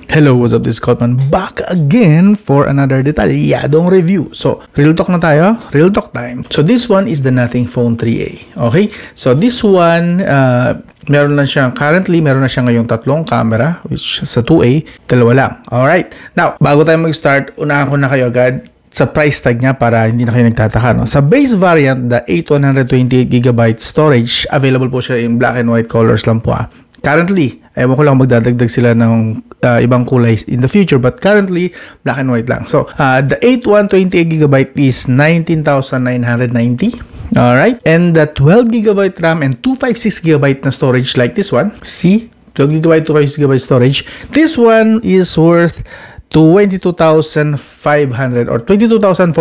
Hello, what's up? This is Cotman back again for another detalyadong review. So, real talk na tayo. Real talk time. So, this one is the Nothing Phone 3A. Okay? So, this one, meron na siyang, currently, meron na siyang ngayong tatlong camera, which sa 2A, dalawa lang. Alright? Now, bago tayo mag-start, unahan ko na kayo agad sa price tag niya para hindi na kayo nagtataka. No? Sa base variant, the 8128GB storage, available po siya in black and white colors lang po. Currently, ewan ko lang magdadagdag sila ng ibang kulay in the future, but currently, black and white lang. So, the 8128GB is 19,990. Alright? And the 12GB RAM and 256GB na storage like this one. See? 12GB, 256GB storage. This one is worth 22,500 or 22,490.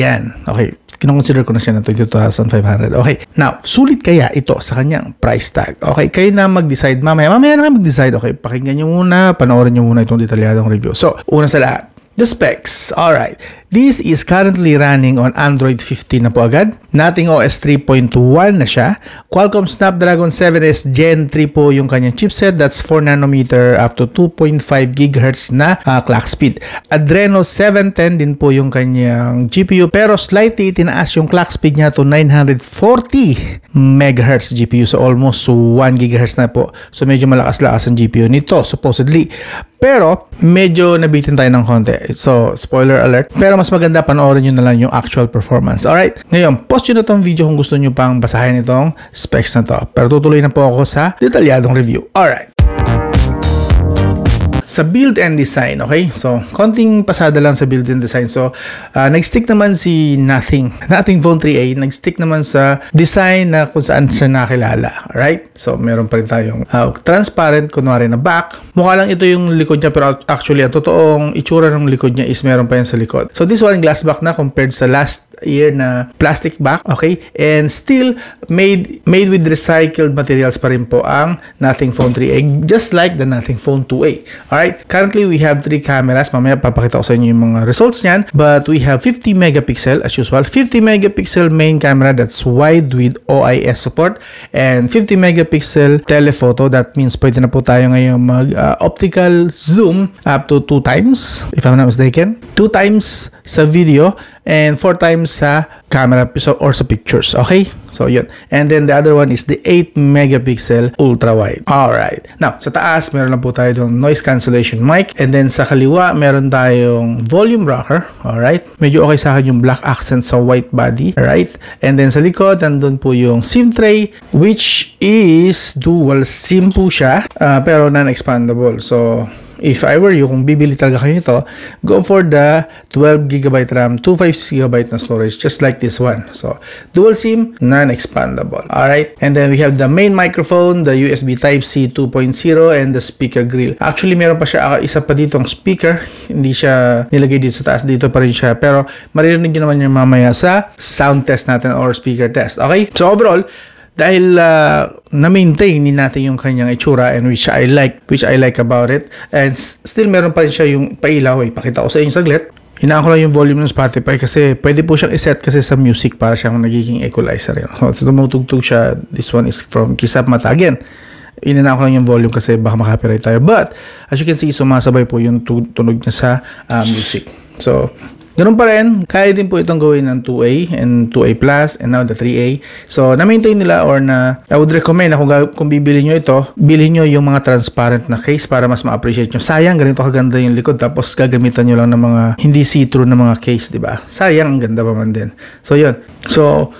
Yan. Okay. Kinoconsider ko na siya ng 22,500. Okay. Now, sulit kaya ito sa kanyang price tag? Okay. Kayo na mag-decide. Mamaya na kayo mag-decide. Okay. Pakinggan nyo muna. Panoorin nyo muna itong detalyadong review. So, una sa lahat, the specs. Alright. This is currently running on Android 15 na po agad. Nothing OS 3.1 na siya. Qualcomm Snapdragon 7S Gen 3 po yung kanyang chipset. That's 4nm up to 2.5 GHz na clock speed. Adreno 710 din po yung kanyang GPU. Pero slightly itinaas yung clock speed niya to 940 MHz GPU. So almost 1 GHz na po. So medyo malakas-lakas ang GPU nito supposedly. Pero medyo nabitin tayo ng konti. So spoiler alert. Pero mas maganda panoorin nyo na lang yung actual performance. Alright? Ngayon, post nyo na tong video kung gusto nyo pang basahin itong specs na to. Pero tutuloy na po ako sa detalyadong review. Alright. Sa build and design, okay? So, konting pasada lang sa build and design. So, nag-stick naman si Nothing Phone 3A, nag-stick naman sa design na kung saan siya nakilala. Alright? So, meron pa rin tayong transparent, kunwari na back. Mukha lang ito yung likod niya, pero actually, ang totoong itsura ng likod niya is meron pa yan sa likod. So, this one, glass back na compared sa last year na plastic back, okay? And still, made with recycled materials pa rin po ang Nothing Phone 3A, just like the Nothing Phone 2A. Alright, currently we have 3 cameras. Mamaya papakita ko sa inyo yung mga results niyan. But we have 50 megapixel as usual. 50 megapixel main camera, that's wide with OIS support. And 50 megapixel telephoto, that means pwede na po tayo ngayon mag-optical zoom up to 2 times, if I'm not mistaken. 2 times sa video and 4 times sa camera or sa pictures. Okay? So, yun. And then the other one is the 8 megapixel ultra wide. Alright. Now, sa taas, meron lang po tayo yung noise cancellation mic. And then sa kaliwa, meron tayong volume rocker. Alright. Medyo okay sa akin yung black accent sa white body. Alright. And then sa likod, nandun po yung SIM tray, which is dual SIM po siya, pero non-expandable. So, if I were you, kung bibili talaga kayo nito, go for the 12GB RAM, 256GB na storage, just like this one. So, dual SIM, non-expandable. Alright? And then we have the main microphone, the USB Type-C 2.0, and the speaker grill. Actually, meron pa siya, isa pa ditong speaker. Hindi siya nilagay dito sa taas. Dito pa rin siya. Pero, maririnig nyo naman yung mamaya sa sound test natin or speaker test. Okay? So, overall, dahil na-maintain din natin yung kanyang itsura and which I like about it, and still meron pa rin siya yung pailaw. Ipakita ko sa inyo saglit. Hinaan ko lang yung volume ng Spotify kasi pwede po siyang iset kasi sa music para siyang nagiging equalizer. So tumutugtog siya. This one is from Kiss Up Mata. Again, inanaan ko lang yung volume kasi baka makapiright tayo. But as you can see, sumasabay po yung tunog niya sa music. So, ganun pa rin, kaya din po itong gawin ng 2A and 2A Plus and now the 3A. So, na-maintain nila or I would recommend na kung bibili nyo ito, bilhin nyo yung mga transparent na case para mas ma-appreciate nyo. Sayang, ganito kaganda yung likod tapos gagamitan nyo lang ng mga hindi see-through na mga case, diba? Sayang, ang ganda pa man din. So, yun. So,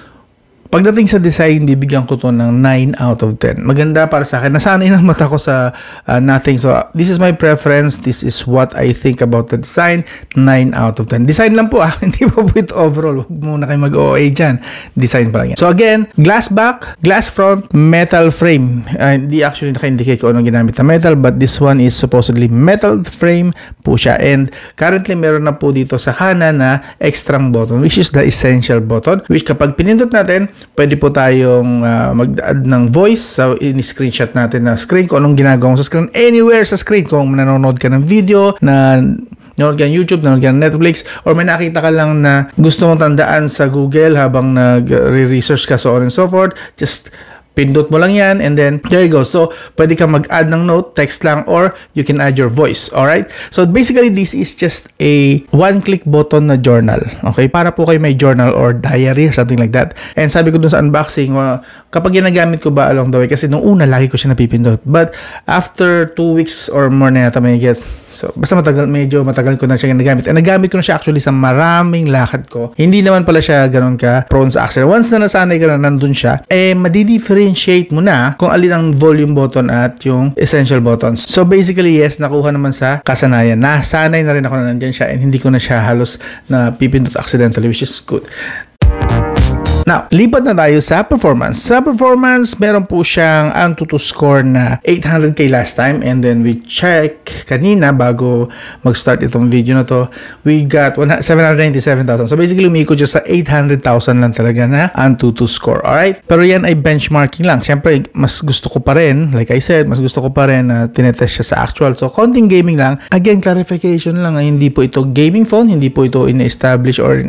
pagdating sa design, bibigyan ko to ng 9 out of 10. Maganda para sa akin. Nasanay ng mata ko sa Nothing. So, this is my preference. This is what I think about the design. 9 out of 10. Design lang po Hindi po ito overall. Huwag muna kayo mag-OA dyan. Design pa lang yan. So, again, glass back, glass front, metal frame. Hindi actually naka-indicate ko anong ginamit na metal, but this one is supposedly metal frame po siya. And currently, meron na po dito sa kanan na extra button, which is the essential button, which kapag pinindot natin, pwede po tayong mag-add ng voice. So, in-screenshot natin na screen kung anong ginagawa mo sa screen. Anywhere sa screen. Kung nanonood ka ng video, nanonood ka ng YouTube, nanonood ka ng Netflix, or may nakita ka lang na gusto mong tandaan sa Google habang nag-research ka, so on and so forth, just Pindot mo lang yan and then there you go. So, pwede kang mag-add ng note, text lang, or you can add your voice. Alright? So, basically, this is just a one-click button na journal. Okay? Para po kayo may journal or diary or something like that. And sabi ko dun sa unboxing, kapag ginagamit ko ba along the way, kasi nung una, lagi ko siya napipindot. But, after 2 weeks or more na yata may get, so, basta medyo matagal ko na siya ginagamit. And nagamit ko na siya actually sa maraming lakad ko. Hindi naman pala siya ganun ka prone sa accident. Once na nasanay ka na nandun siya, madi-differentiate mo na kung alin ang volume button at yung essential buttons. So basically, yes, nakuha naman sa kasanayan. Nasanay na rin ako na nandyan siya and hindi ko na siya halos na pipindot accidentally, which is good. Now, lipat na tayo sa performance. Sa performance, meron po siyang Antutu score na 800k last time, and then we check kanina bago mag-start itong video na to, we got 797,000. So basically, umiikot siya sa 800,000 lang talaga na Antutu score. Alright? Pero yan ay benchmarking lang. Siyempre, mas gusto ko pa rin, like I said, mas gusto ko pa rin na tinetest siya sa actual. So, konting gaming lang. Again, clarification lang, hindi po ito gaming phone, hindi po ito in-establish or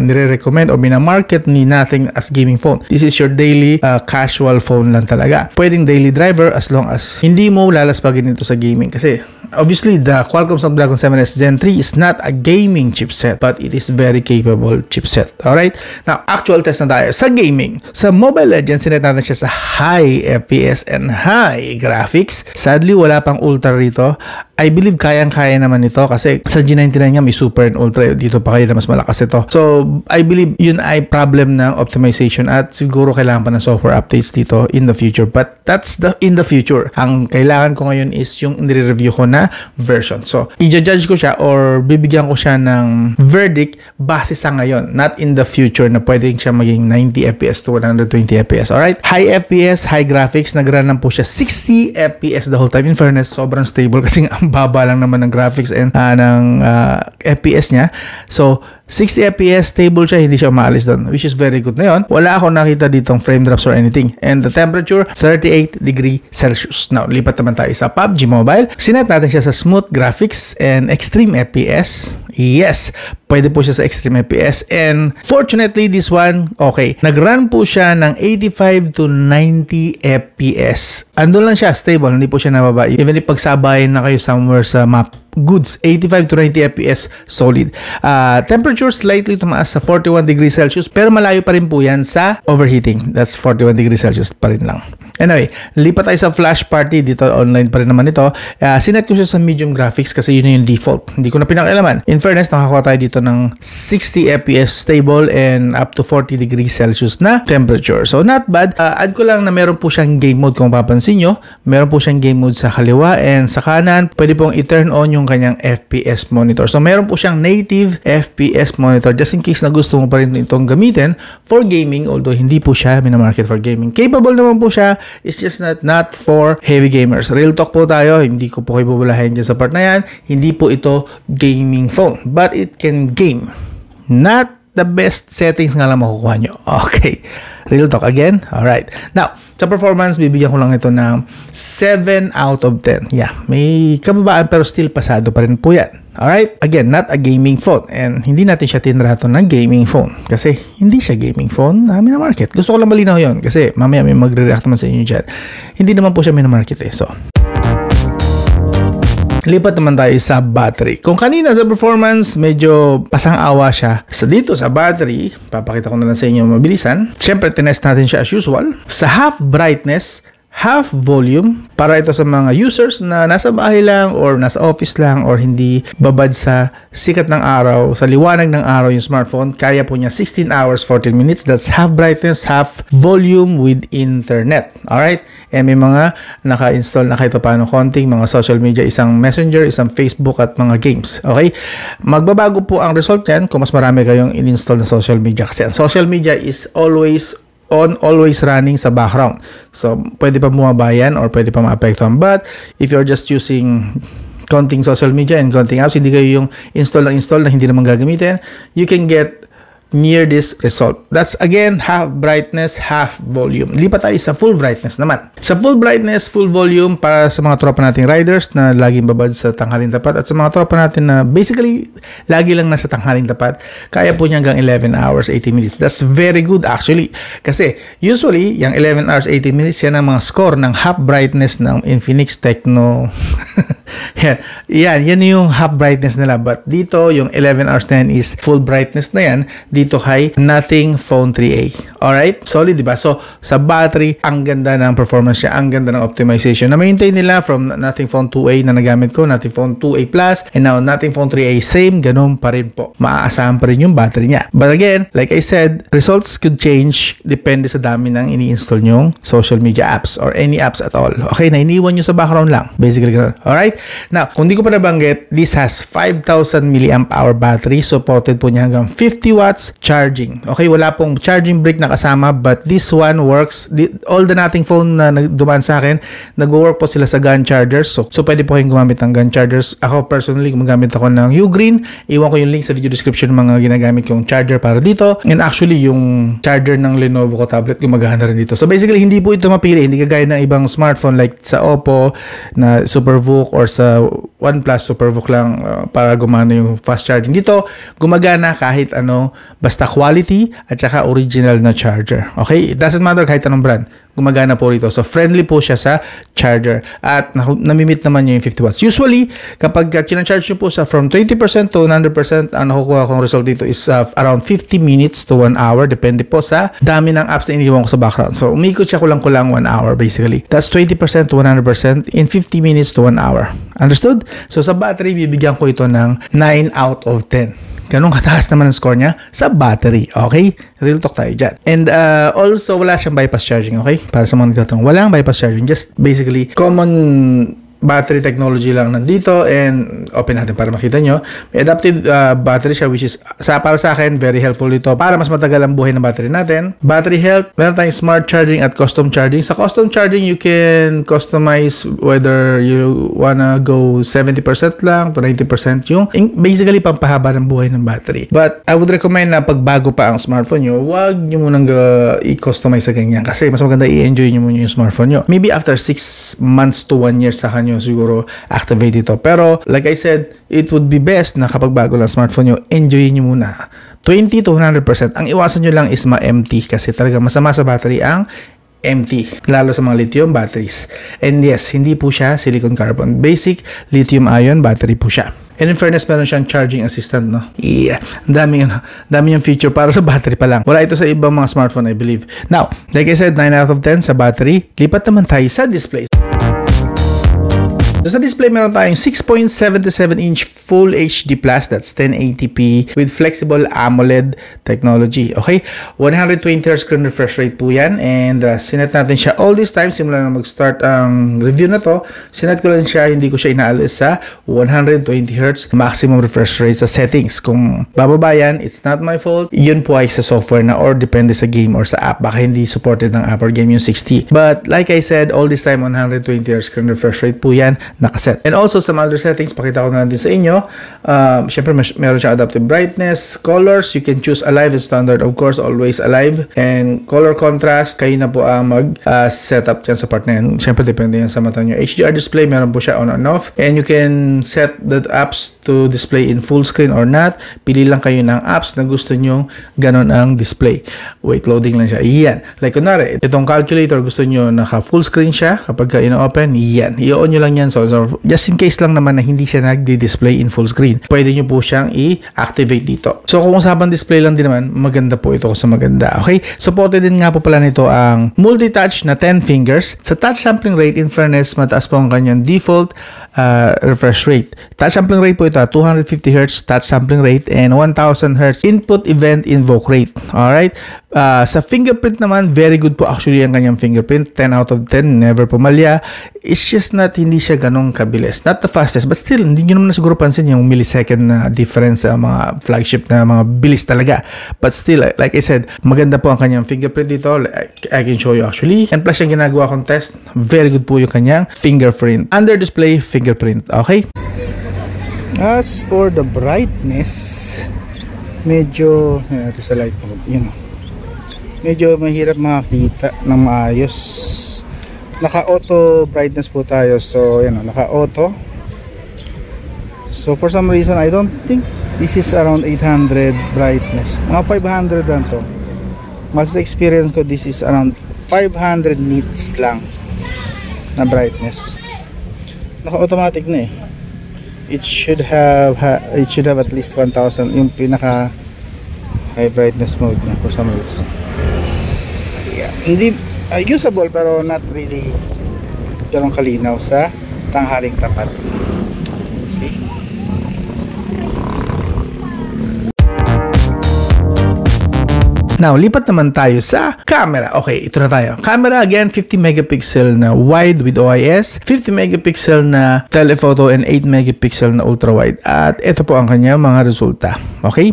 nire-recommend or minamarket ni Nothing as gaming phone. This is your daily casual phone lang talaga. Pwedeng daily driver as long as hindi mo lalaspagin ito sa gaming. Kasi obviously the Qualcomm Snapdragon 7S Gen 3 is not a gaming chipset, but it is very capable chipset. Alright? Now, actual test na tayo sa gaming. Sa Mobile Legends, sinet natin siya sa high FPS and high graphics. Sadly, wala pang ultra rito. I believe kayang-kaya naman ito kasi sa G99 nga may super and ultra, dito pa kayo na mas malakas ito. So, I believe yun ay problem ng optimization at siguro kailangan pa ng software updates dito in the future. But that's in the future. Ang kailangan ko ngayon is yung nire-review ko na version. So, i-judge ko siya or bibigyan ko siya ng verdict base sa ngayon, not in the future na pwedeng siya maging 90 FPS to 120 FPS. Alright? High FPS, high graphics, nag-run lang po siya 60 FPS the whole time. In fairness, sobrang stable kasi ang baba lang naman ng graphics and ng FPS niya. So, 60 FPS, stable siya, hindi siya umaalis doon, which is very good na yun. Wala akong nakita ditong frame drops or anything. And the temperature, 38 degrees Celsius. Now, lipat naman tayo sa PUBG Mobile. Sinet natin siya sa smooth graphics and extreme FPS. Yes, pwede po siya sa extreme FPS. And fortunately, this one, okay. Nag-run po siya ng 85 to 90 FPS. Andun lang siya, stable, hindi po siya nababa. Even if pagsabayin na kayo somewhere sa map, goods, 85 to 90 FPS, solid. Temperature slightly tumaas sa 41 degrees Celsius, pero malayo pa rin po yan sa overheating. That's 41 degrees Celsius pa rin lang. Anyway, lipat tayo sa flash party. Dito, online pa rin naman ito. Sinet ko siya sa medium graphics kasi yun yung default. Hindi ko na pinakialaman. In fairness, nakakuha tayo dito ng 60 FPS stable and up to 40 degrees Celsius na temperature. So, not bad. Add ko lang na meron po siyang game mode kung papansin nyo. Meron po siyang game mode sa kaliwa and sa kanan. Pwede pong i-turn on yung kanyang FPS monitor. So, meron po siyang native FPS monitor just in case na gusto mo pa rin itong gamitin for gaming, although hindi po siya minamarket for gaming. Capable naman po siya. It's just not for heavy gamers. Real talk po tayo. Hindi ko po kayo bubulahin dyan sa part na yan. Hindi po ito gaming phone. But it can game. Not the best settings nga lang makukuha nyo. Okay. Real talk again. Alright. Now, sa performance, bibigyan ko lang ito ng 7 out of 10. Yeah. May kababaan pero still pasado pa rin po yan. Alright? Again, not a gaming phone. And hindi natin siya tinrato ng gaming phone. Kasi hindi siya gaming phone na minamarket. Gusto ko lang malinaw yun. Kasi mamaya may magre-react naman sa inyo dyan. Hindi naman po siya minamarket eh. So, lipat naman tayo sa battery. Kung kanina sa performance, medyo pasang-awa siya. Dito sa battery, papakita ko na lang sa inyo mabilisan. Siyempre, tinest natin siya as usual. Sa half brightness, half volume, para ito sa mga users na nasa bahay lang or nasa office lang or hindi babad sa sikat ng araw, sa liwanag ng araw yung smartphone, kaya po niya 16 hours, 14 minutes. That's half brightness, half volume with internet. Alright? And may mga naka-install na kahit paano konting mga social media, isang Messenger, isang Facebook at mga games. Okay? Magbabago po ang result yan kung mas marami kayong in-install na social media. Kasi ang social media is always on, always running sa background. So, pwede pa bumaba yan or pwede pa maapektuhan. But, if you're just using konting social media and konting apps, hindi kayo yung install na hindi naman gagamitin, you can get near this result. That's again half brightness, half volume. Lipat tayo sa full brightness naman. Sa full brightness, full volume para sa mga tropa nating riders na laging babad sa tanghaling tapat at sa mga tropa natin na basically lagi lang nasa tanghaling tapat, kaya po niya hanggang 11 hours 80 minutes. That's very good actually. Kasi usually, yung 11 hours 80 minutes yan ang mga score ng half brightness ng Infinix Tecno. yan yung half brightness nila. But dito, yung 11 hours 10 is full brightness na yan dito kay Nothing Phone 3a. Alright? Solid, diba? So, sa battery, ang ganda ng performance niya, ang ganda ng optimization. Na-maintain nila from Nothing Phone 2a na nagamit ko, Nothing Phone 2a Plus, and now Nothing Phone 3a, same, ganun pa rin po. Maaasahan pa rin yung battery niya. But again, like I said, results could change depende sa dami ng ini-install nyong social media apps or any apps at all. Okay, na iniwan nyo sa background lang. Basically, ganun. Alright? Now, kung di ko pa nabanggit, this has 5,000 mAh battery. Supported po niya hanggang 50 watts charging. Okay, wala pong charging brick na kasama, but this one works. All the Nothing Phone na dumaan sa akin, nag-work po sila sa gun chargers. So pwede po kayong gumamit ng gun chargers. Ako personally, gumagamit ako ng Ugreen. Iwan ko yung link sa video description ng mga ginagamit kong charger para dito. And actually, yung charger ng Lenovo ko tablet, gumagana rin dito. So basically, hindi po ito mapili. Hindi kagaya ng ibang smartphone like sa Oppo na SuperVOOC or sa OnePlus SuperVOOC lang para gumana yung fast charging. Dito, gumagana kahit ano, basta quality at saka original na charger. Okay? It doesn't matter kahit anong brand. Gumagana po rito. So, friendly po siya sa charger. At namimit naman niya yung 50 watts. Usually, kapag charge nyo po sa from 20% to 100%, ang nakukuha kong result dito is around 50 minutes to 1 hour. Depende po sa dami ng apps na iniwan ko sa background. So, umikot siya kulang-kulang 1 hour basically. That's 20% to 100% in 50 minutes to 1 hour. Understood? So, sa battery, bibigyan ko ito ng 9 out of 10. Ganun kataas naman ang score niya sa battery. Okay? Real talk tayo dyan. And also, wala siyang bypass charging. Okay? Para sa mga nagtatanong, walang bypass charging. Just basically, common battery technology lang nandito, and open natin para makita nyo. May adaptive battery siya, which is para sa akin very helpful dito para mas matagal ang buhay ng battery natin. Battery health, meron tayong smart charging at custom charging. Sa custom charging, you can customize whether you wanna go 70% lang to 90% yung basically pampahaba ng buhay ng battery. But I would recommend na pag bago pa ang smartphone nyo, wag nyo munang i-customize sa ganyan kasi mas maganda i-enjoy nyo muna yung smartphone nyo. Maybe after 6 months to 1 year sa kanyo siguro activate ito. Pero like I said, it would be best na kapag bago lang smartphone nyo, enjoy nyo muna 20 to 100%. Ang iwasan nyo lang is ma-empty kasi talaga masama sa battery ang empty, lalo sa mga lithium batteries. And yes, hindi po siya silicon carbon, basic lithium ion battery po siya. And in fairness, meron siyang charging assistant, no? Yeah. Dami yung feature para sa battery pa lang. Wala ito sa ibang mga smartphone, I believe. Now, like I said, 9 out of 10 sa battery. Lipat naman tayo sa display. So sa display, meron tayong 6.77-inch Full HD Plus, that's 1080p with flexible AMOLED technology. Okay? 120Hz screen refresh rate po yan, and sinet natin siya all this time, simula na mag-start ang review na to. Sinet ko lang siya, hindi ko siya inaalis sa 120Hz maximum refresh rate sa settings. Kung bababa yan, it's not my fault. Yun po ay sa software na or depende sa game or sa app. Baka hindi supported ng app or game yung 60. But like I said, all this time 120Hz screen refresh rate po yan nakaset. And also sa other settings, pakita ko na din sa inyo. Syempre, meron siya adaptive brightness, colors. You can choose alive and standard. Of course, always alive. And color contrast, kayo na po ang mag-setup dyan sa part na yan. Syempre, depende yan sa mata nyo. HDR display, meron po siya on and off. And you can set the apps to display in full screen or not. Pili lang kayo ng apps na gusto nyo ganon ang display. Wait, loading lang siya. Yan. Like, kunwari, itong calculator, gusto nyo naka full screen siya. Kapag ka ino-open, yan. I-on nyo lang yan. So, just in case lang naman na hindi siya nagdi-display in full screen, pwede nyo po siyang i-activate dito. So kung usapang display lang din naman, maganda po ito sa maganda. Okay? Supported din nga po pala nito ang multi-touch na 10 fingers. Sa touch sampling rate, in fairness, mataas po ang kanyang default refresh rate. Touch sampling rate po ito, 250Hz touch sampling rate and 1000Hz input event invoke rate. Alright? Sa fingerprint naman, very good po actually ang kanyang fingerprint. 10 out of 10, never pumalya. It's just not, hindi siya ganong kabilis. Not the fastest, but still, hindi nyo naman siguro pansin yung millisecond na difference sa mga flagship na mga bilis talaga. But still, like I said, maganda po ang kanyang fingerprint dito. I can show you actually. And plus yung ginagawa kong test, very good po yung kanyang fingerprint. Under display, fingerprint. Okay? As for the brightness, medyo natin sa light mode, yun, medyo mahirap makakita ng maayos. Naka auto brightness po tayo, so yun, naka auto. So for some reason I don't think this is around 800 brightness, mga 500 lang to. Mas experience ko, this is around 500 nits lang na brightness. Naka automatic na eh. It should have at least 1000 yung pinaka high brightness mode niya for some reason. Yeah, hindi usable pero not really ganun kalinaw sa tanghaling tapat. See? Now, lipat naman tayo sa camera. Okay, ito na tayo. Camera, again, 50 megapixel na wide with OIS, 50 megapixel na telephoto, and 8 megapixel na ultra wide. At ito po ang kanya mga resulta. Okay?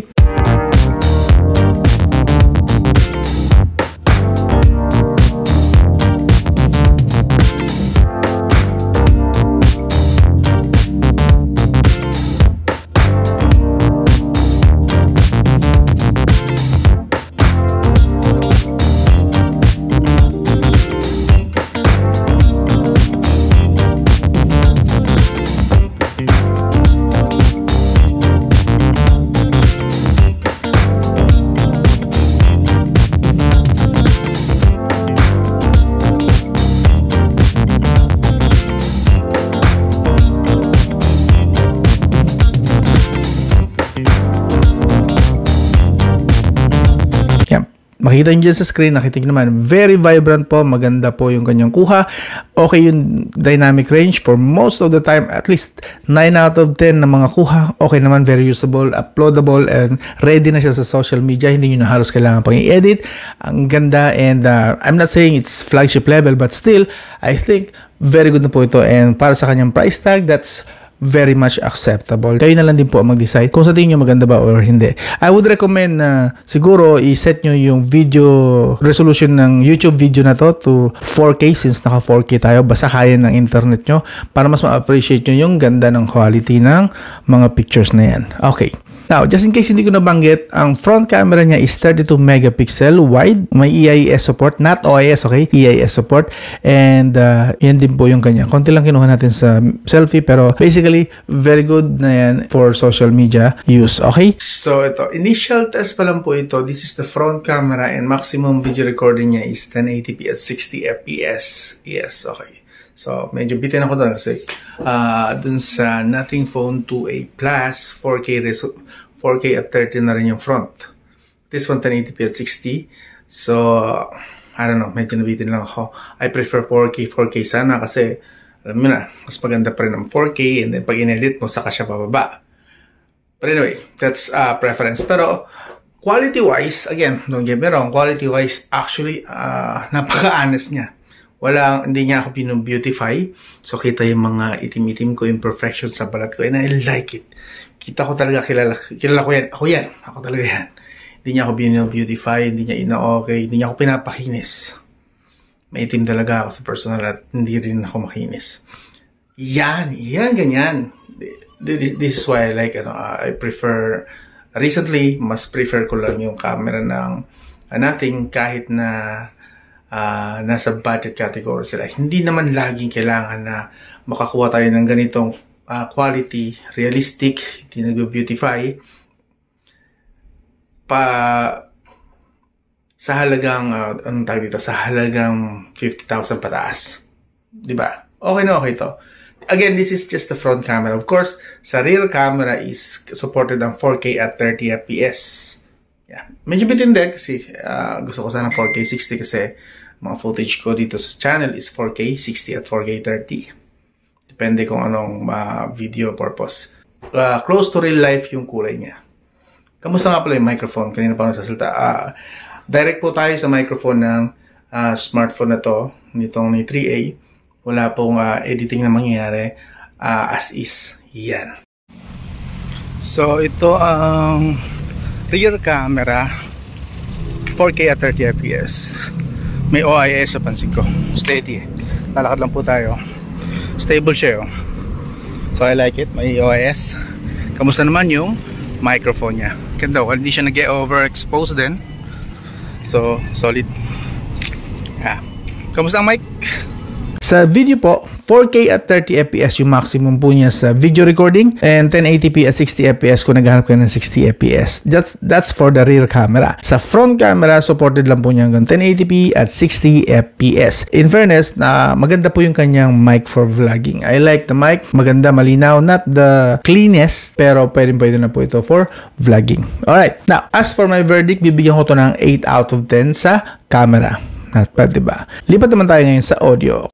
Makita nyo dyan sa screen, nakita nyo naman, very vibrant po, maganda po yung kanyang kuha. Okay yung dynamic range for most of the time, at least 9 out of 10 na mga kuha. Okay naman, very usable, uploadable, and ready na siya sa social media. Hindi nyo na halos kailangan pang i-edit. Ang ganda, and I'm not saying it's flagship level, but still, I think very good na po ito. And para sa kanyang price tag, that's very much acceptable. Kayo na lang din po mag-decide kung sa tingin nyo maganda ba or hindi. I would recommend na siguro i-set nyo yung video resolution ng YouTube video na to to 4K since naka 4K tayo. Basta kaya ng internet nyo para mas ma-appreciate nyo yung ganda ng quality ng mga pictures na yan. Okay. Now, just in case hindi ko nabanggit, ang front camera niya is 32 megapixel wide. May EIS support, not OIS, okay? EIS support. And yan din po yung kanya. Konti lang kinuha natin sa selfie, pero basically, very good na yan for social media use, okay? So, ito, initial test pa lang po ito. This is the front camera and maximum video recording niya is 1080p at 60 fps. Yes, okay. So, medyo bitin ako doon kasi dun sa Nothing Phone 2a Plus, 4K at 30 na rin yung front. This one, 1080p at 60. So, I don't know, medyo nabitin lang ako. I prefer 4K sana kasi, alam mo na, mas maganda pa rin ang 4K and then pag in-edit mo, saka siya bababa. But anyway, that's preference. Pero, quality-wise, again, don't get me wrong, quality-wise, actually, napaka-honest niya. Hindi niya ako beautify. So, kita yung mga itim-itim ko, imperfections sa balat ko. And I like it. Kita ko talaga, kilala ko yan. Ako talaga yan. Hindi niya ako beautify, hindi niya ina-okay, hindi niya ako pinapakinis. Maitim talaga ako sa personal at hindi rin ako makinis. Yan, ganyan. This is why I like, I prefer, recently, mas prefer ko lang yung camera ng Nothing kahit na nasa budget category sila. Hindi naman laging kailangan na makakuha tayo ng ganitong quality, realistic, hindi nag-beautify sa halagang anong tawag dito, sa halagang 50,000 pataas. Diba? Okay na okay to. Again, this is just the front camera. Of course, sa rear camera is supported ang 4K at 30 fps. Yeah. Medyo bitin din kasi gusto ko sana 4K 60 kasi mga footage ko dito sa channel is 4K 60 at 4K 30. Depende kung anong video purpose. Close to real life yung kulay niya. Kamusta nga pala yung microphone? Kanina pa nasasalita. Direct po tayo sa microphone ng smartphone na to, nitong ni 3A. Wala pong editing na mangyayari. As is. Yan. So, ito ang rear camera, 4K at 30 fps. May OIS sa pansin ko. Steady. Lalakad lang po tayo. Stable siya. So I like it. May OIS. Kamusta naman yung microphone niya. Ganda, hindi siya nag-overexpose din. So, solid. Yeah. Kamusta ang mic? Sa video po, 4K at 30 FPS yung maximum po niya sa video recording, and 1080p at 60 FPS kung naghahanap kayo ng 60 FPS. That's for the rear camera. Sa front camera, supported lang po niya hanggang 1080p at 60 FPS. In fairness, maganda po yung kanyang mic for vlogging. I like the mic. Maganda, malinaw. Not the cleanest, pero pwede na po ito for vlogging. Alright. Now, as for my verdict, bibigyan ko to ng 8 out of 10 sa camera. Not bad, diba? Lipat naman tayo ngayon sa audio.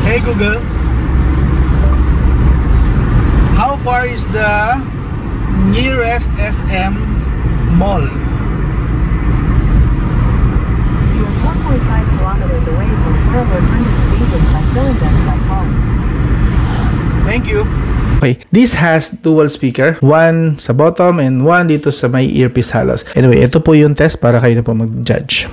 Hey Google, how far is the nearest SM mall? You're 1.5 kilometers away from Railroad Street by Philadelphia by home. Thank you. Okay, this has dual speaker, one sa bottom and one dito sa may earpiece halos. Anyway, ito po yung test para kayo na po mag-judge.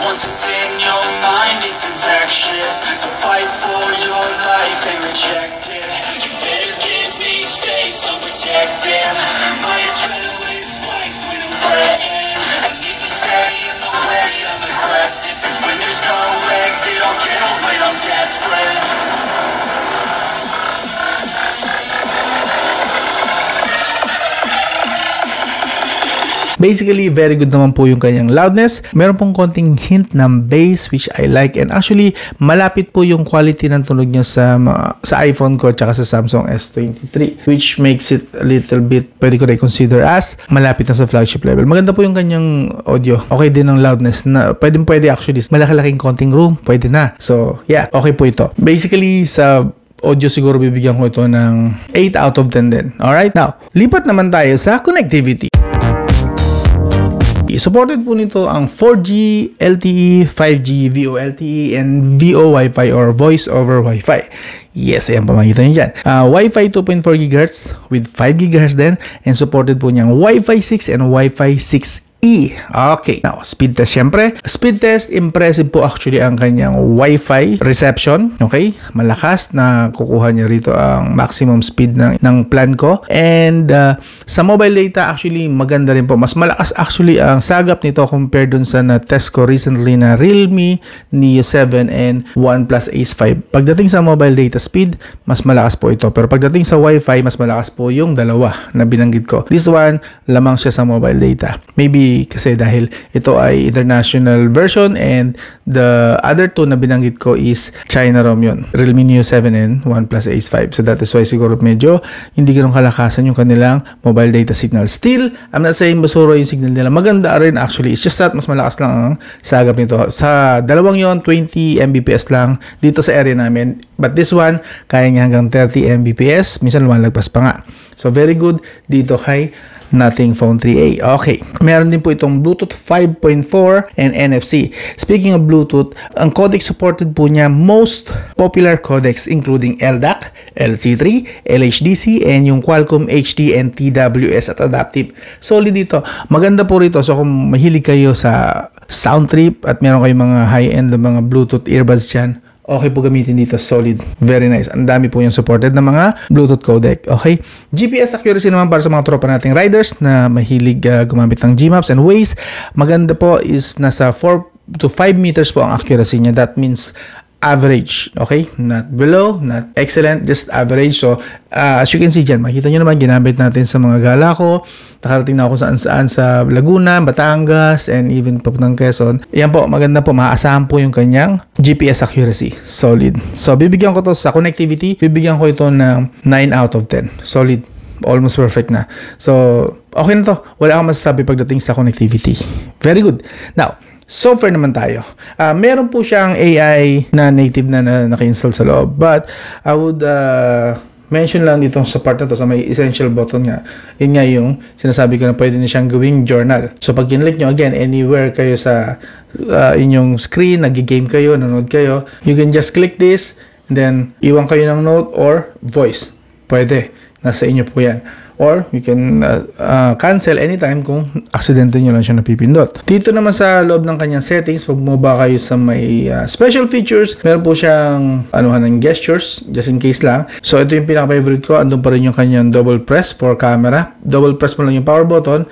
Once it's in your mind, it's infectious. So fight for your life and reject it. You better give me space, I'm protected. My adrenaline spikes when I'm threatened. And if you stay in the way, I'm aggressive. Cause when there's no exit, I'll kill when I'm desperate. Basically, very good naman po yung kanyang loudness. Meron pong konting hint ng bass which I like, and actually malapit po yung quality ng tunog niya sa iPhone ko at sa Samsung S23, which makes it a little bit, pwede ko na i-consider as malapit na sa flagship level. Maganda po yung kanyang audio. Okay din ang loudness na pwede actually malaki-laking konting room, pwede na. So yeah, okay po ito. Basically sa audio siguro bibigyan ko ito ng 8 out of 10 din. Alright, now lipat naman tayo sa connectivity. Supported po nito ang 4G, LTE, 5G, VoLTE, and VoWiFi or Voice over Wi-Fi. Yes, ayan pa makikita nyo dyan. Wi-Fi 2.4 GHz with 5 GHz din, and supported po niyang Wi-Fi 6 and Wi-Fi 6E. Okay. Now, speed test syempre. Speed test, impressive po actually ang kanyang Wi-Fi reception. Okay? Malakas na kukuha niya rito ang maximum speed ng plan ko. And sa mobile data, actually, maganda rin po. Mas malakas actually ang sagap nito compared dun sa na-test ko recently na Realme Neo 7 and OnePlus Ace 5. Pagdating sa mobile data speed, mas malakas po ito. Pero pagdating sa Wi-Fi, mas malakas po yung dalawa na binanggit ko. This one, lamang siya sa mobile data. Maybe kasi dahil ito ay international version and the other two na binanggit ko is China ROM yun. Realme Neo 7 and OnePlus Ace 5. So that is why siguro medyo hindi ganun kalakasan yung kanilang mobile data signal. Still, I'm not saying basuro yung signal nila. Maganda rin actually. It's just that mas malakas lang ang sagap nito. Sa dalawang yon 20 Mbps lang dito sa area namin. But this one, kaya niya hanggang 30 Mbps. Minsan lumalagpas pa nga. So very good dito kay Nothing Phone 3a. Okay. Meron din po itong Bluetooth 5.4 and NFC. Speaking of Bluetooth, ang codec supported po niya most popular codecs including LDAC, LC3, LHDC, and yung Qualcomm HD and TWS at adaptive. Solid dito. Maganda po rito. So kung mahilig kayo sa sound trip at meron kayong mga high-end na mga Bluetooth earbuds dyan, okay po gamitin dito. Solid. Very nice. Ang dami po yung supported na mga Bluetooth codec. Okay? GPS accuracy naman para sa mga tropa nating riders na mahilig gumamit ng Gmaps and Waze. Maganda po is nasa 4 to 5 meters po ang accuracy niya. That means average. Okay? Not below, not excellent, just average. So, as you can see dyan, makita nyo naman, ginamit natin sa mga gala ko. Nakarating na ako saan-saan sa Laguna, Batangas, and even papuntang Quezon. Yan po, maganda po. Maaasahan po yung kanyang GPS accuracy. Solid. So, bibigyan ko to sa connectivity. Bibigyan ko ito ng 9 out of 10. Solid. Almost perfect na. So, okay na to. Wala akong masasabi pagdating sa connectivity. Very good. Now, software naman tayo. Meron po siyang AI na native na naka-install sa loob. But, I would mention lang dito sa part na to, sa may essential button nga. Yun nga yung sinasabi ko na pwede na siyang gawing journal. So, pag kinlik nyo, again, anywhere kayo sa inyong screen, nag-game kayo, nanonood kayo, you can just click this, and then, iwan kayo ng note or voice. Pwede. Nasa inyo po yan. or you can cancel anytime kung aksidente nyo lang siya napipindot. Dito naman sa loob ng kanyang settings, pag bumaba kayo sa may special features, meron po siyang anuhan ng gestures, just in case lang. So ito yung pinaka-favorite ko, andun pa rin yung kanyang double press for camera. Double press mo lang yung power button,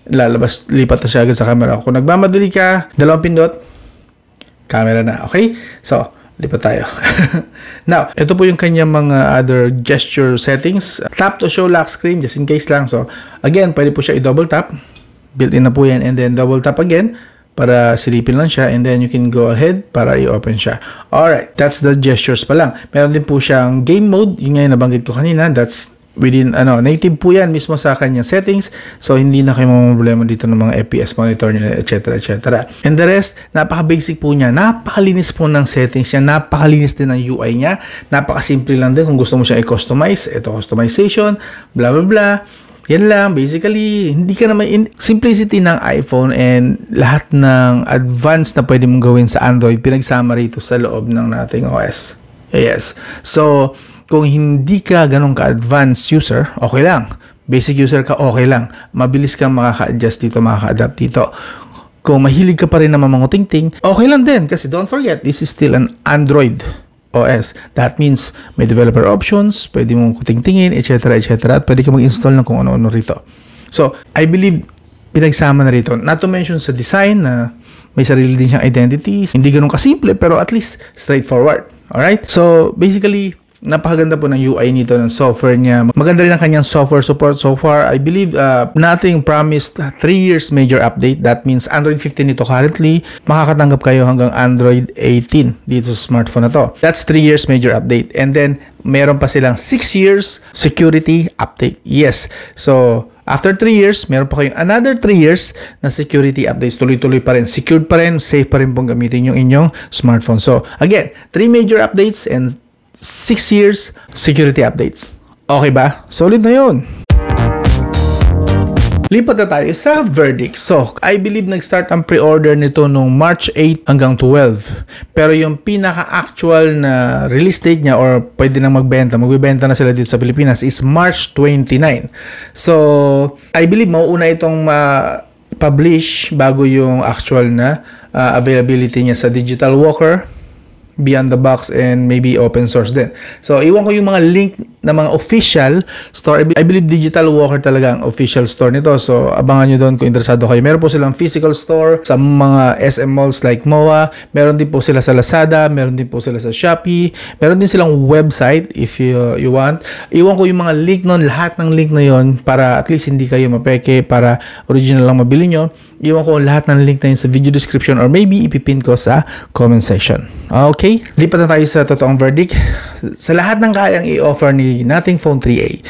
lalabas, lipat na siya agad sa camera. Kung nagmamadali ka, dalawang pindot, camera na. Okay? So, lipat tayo. Now, ito po yung kanyang mga other gesture settings. Tap to show lock screen, just in case lang. So, again, pwede po siya i-double tap. Built-in na po yan. And then, double tap again para silipin lang siya. And then, you can go ahead para i-open siya. Alright, that's the gestures pa lang. Meron din po siyang game mode. Yung nga yung nabanggit ko kanina. That's within, native po yan mismo sa kanyang settings. So, hindi na kayo problema dito ng mga FPS monitor niya, etc. etc. And the rest, napaka-basic po niya. Napakalinis po ng settings niya. Napakalinis din ng UI niya. Napaka-simple lang din kung gusto mo siya i-customize. Ito, customization, blah, blah, blah. Yan lang. Basically, hindi ka naman simplicity ng iPhone and lahat ng advanced na pwede mong gawin sa Android, pinagsama rito sa loob ng nating OS. Yes. So, kung hindi ka ganun ka-advanced user, okay lang. Basic user ka, okay lang. Mabilis kang makaka-adjust dito, makaka-adapt dito. Kung mahilig ka pa rin naman manguting-ting, okay lang din. Kasi don't forget, this is still an Android OS. That means may developer options, pwede mong kuting-tingin, etc. etc. At pwede ka mag-install ng kung ano-ano rito. So, I believe, pinagsama na rito. Not to mention sa design na may sarili din siyang identity. Hindi ganun kasimple, pero at least straightforward. Alright? So, basically, napakaganda po ng UI nito, ng software niya. Maganda rin ang kanyang software support so far. I believe nothing promised 3 years major update. That means Android 15 ito currently. Makakatanggap kayo hanggang Android 18 dito sa smartphone na to. That's 3 years major update. And then, meron pa silang 6 years security update. Yes. So, after 3 years, meron pa kayong another 3 years na security updates. Tuloy-tuloy pa rin. Secured pa rin. Safe pa rin pong gamitin yung inyong smartphone. So, again, 3 major updates and 6 years security updates. Okay ba? Solid na yun. Lipat na tayo sa verdict. So, I believe nag-start ang pre-order nito noong March 8 hanggang 12. Pero yung pinaka-actual na release date niya or pwede nang magbenta na sila dito sa Pilipinas is March 29. So, I believe mauuna itong publish bago yung actual na availability niya sa Digital Walker, Beyond the Box, and maybe open source din. So, iwan ko yung mga link na mga official store. I believe Digital Walker talaga ang official store nito. So, abangan nyo doon kung interesado kayo. Meron po silang physical store sa mga SM malls like MOA. Meron din po sila sa Lazada. Meron din po sila sa Shopee. Meron din silang website if you want. Iwan ko yung mga link nun, lahat ng link na yon para at least hindi kayo mapeke, para original lang mabili nyo. Iwan ko lahat ng link na yun sa video description or maybe ipipin ko sa comment section. Okay? Lipat na tayo sa totoong verdict. Sa lahat ng kayang i-offer ni Nothing Phone 3a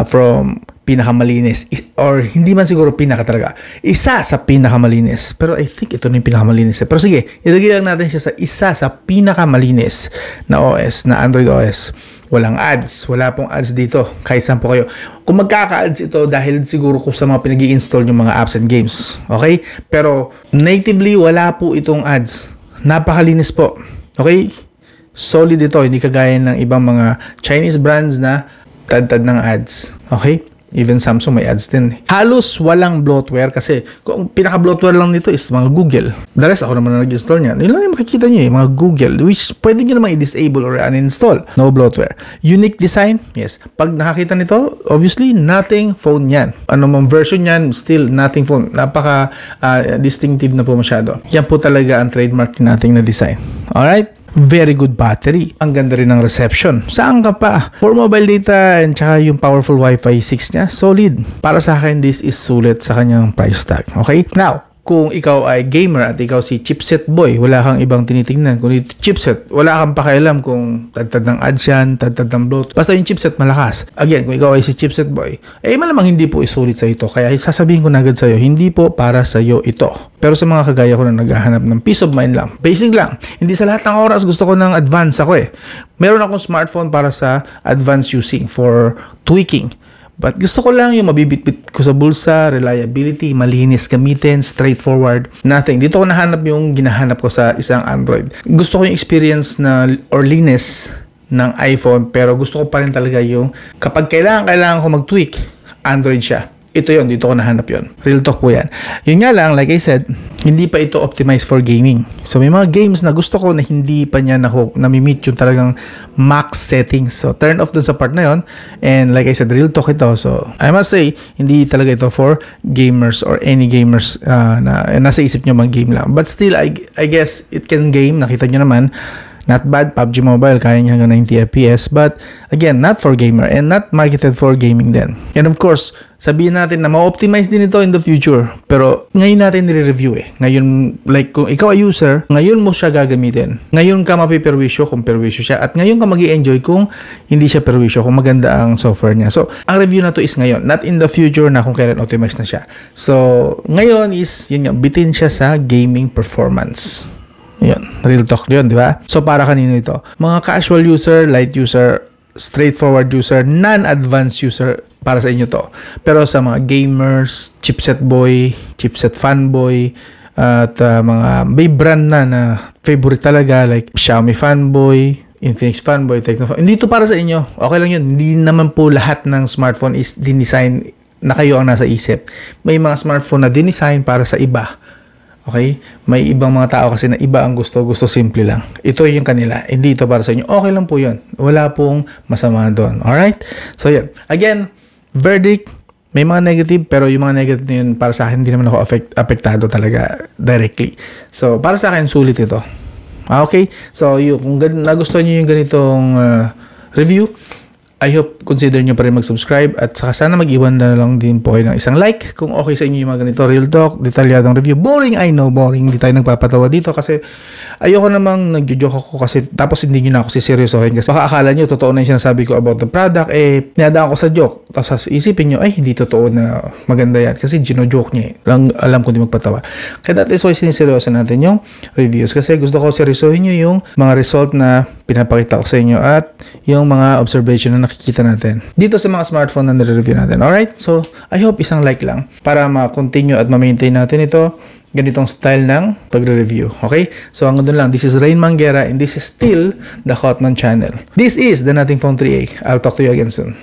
from pinakamalinis or hindi man siguro pinaka talaga, isa sa pinakamalinis, pero I think ito na yung pinakamalinis. Pero sige, ilagay lang natin siya sa isa sa pinakamalinis na OS, na Android OS. Walang ads. Wala pong ads dito. Kahit saan po kayo. Kung magkaka-ads ito dahil siguro kung sa mga pinag-i-install yung mga apps and games. Okay? Pero natively, wala po itong ads. Napakalinis po. Okay? Solid ito. Hindi kagaya ng ibang mga Chinese brands na tad-tad ng ads. Okay? Even Samsung may ads din. Halos walang bloatware kasi kung pinaka-bloatware lang nito is mga Google. The rest, ako naman na nag-install niya. Yun lang yung makikita niyo mga Google, which pwede nyo naman i-disable or uninstall. No bloatware. Unique design, yes. Pag nakakita nito, obviously, Nothing Phone yan. Ano mang version yan, still Nothing Phone. Napaka-distinctive na po masyado. Yan po talaga ang trademark ni Nothing na design. Alright? Very good battery. Ang ganda rin ng reception. Saan ka pa? For mobile data and tsaka yung powerful Wi-Fi 6 niya, solid. Para sa akin, this is sulit sa kanyang price tag. Okay? Now, kung ikaw ay gamer at ikaw si chipset boy, wala kang ibang tinitingnan. Kung ito chipset, wala kang pakialam kung tad-tad ng ads yan, tad-tad ng bloat. Basta yung chipset malakas. Again, kung ikaw ay si chipset boy, malamang hindi po isulit sa ito. Kaya sasabihin ko na agad sa'yo, hindi po para sa'yo ito. Pero sa mga kagaya ko na naghahanap ng peace of mind lang, basic lang. Hindi sa lahat ng oras gusto ko ng advance ako Meron akong smartphone para sa advanced using for tweaking. But gusto ko lang yung mabibitbit ko sa bulsa, reliability, malinis gamitin, straightforward, nothing. Dito ko nahanap yung ginahanap ko sa isang Android. Gusto ko yung experience na or linis ng iPhone, pero gusto ko pa rin talaga yung kapag kailangan ko mag-tweak, Android siya. Ito yon, dito ko nahanap yon. Real talk po yan. Yun nga lang, like I said, hindi pa ito optimized for gaming. So may mga games na gusto ko na hindi pa niya nami-meet yung talagang max settings. So turn off dun sa part na yon. And like I said, real talk ito. So I must say, hindi talaga ito for gamers or any gamers na nasa isip nyo mag-game lang. But still, I guess it can game. Nakita nyo naman. Not bad, PUBG Mobile, kaya niya hanggang 90 FPS. But, again, not for gamer and not marketed for gaming din. And of course, sabihin natin na ma-optimize din ito in the future. Pero, ngayon natin nire-review eh. Ngayon, like, kung ikaw ay user, ngayon mo siya gagamitin. Ngayon ka mapiperwisyo kung perwisyo siya. At ngayon ka mag-i-enjoy kung hindi siya perwisyo, kung maganda ang software niya. So, ang review na to is ngayon. Not in the future na kung kailan optimize na siya. So, ngayon is, yun nga, bitin siya sa gaming performance. Yun, real talk yun, di ba? So, para kanino ito? Mga casual user, light user, straightforward user, non-advanced user, para sa inyo to. Pero sa mga gamers, chipset boy, chipset fanboy, at mga may brand na favorite talaga, like Xiaomi fanboy, Infinix fanboy, Tecno fanboy. Hindi to para sa inyo. Okay lang yun. Hindi naman po lahat ng smartphone is dinesign na kayo ang nasa isip. May mga smartphone na dinesign para sa iba. Okay? May ibang mga tao kasi na iba ang gusto simple lang. Ito yung kanila. Hindi ito para sa inyo. Okay lang po yun. Wala pong masama doon. Alright? So, yan. Again, verdict, may mga negative, pero yung mga negative na yun, para sa akin, hindi naman ako apektado talaga directly. So, para sa akin, sulit ito. Okay? So, kung nagustuhan nyo yung ganitong review, I hope consider nyo pa rin mag-subscribe at saka sana mag-iwan na lang din po kayo ng isang like kung okay sa inyo yung mga ganito real talk, detalyadong review. Boring, I know, boring. Hindi tayo nagpapatawa dito kasi ayoko namang nagjo-joke ako kasi tapos hindi nyo na ako siseryosohin kasi baka akala nyo totoo na yung sinasabi ko about the product, ninadaan ko sa joke tapos isipin nyo, hindi totoo na maganda yan kasi gino-joke nyo alam ko di magpatawa. Kaya that is why siniseryoso natin yung reviews kasi gusto ko seryosohin nyo yung mga result na pinapakita ko sa inyo at yung mga observation na nakikita natin dito sa mga smartphone na nire-review natin. Alright? So, I hope isang like lang para ma-continue at ma-maintain natin ito ganitong style ng pagre-review. Okay? So, hanggang doon lang. This is Rain Manguera and this is still the Hotman channel. This is the Nothing Phone 3A. I'll talk to you again soon.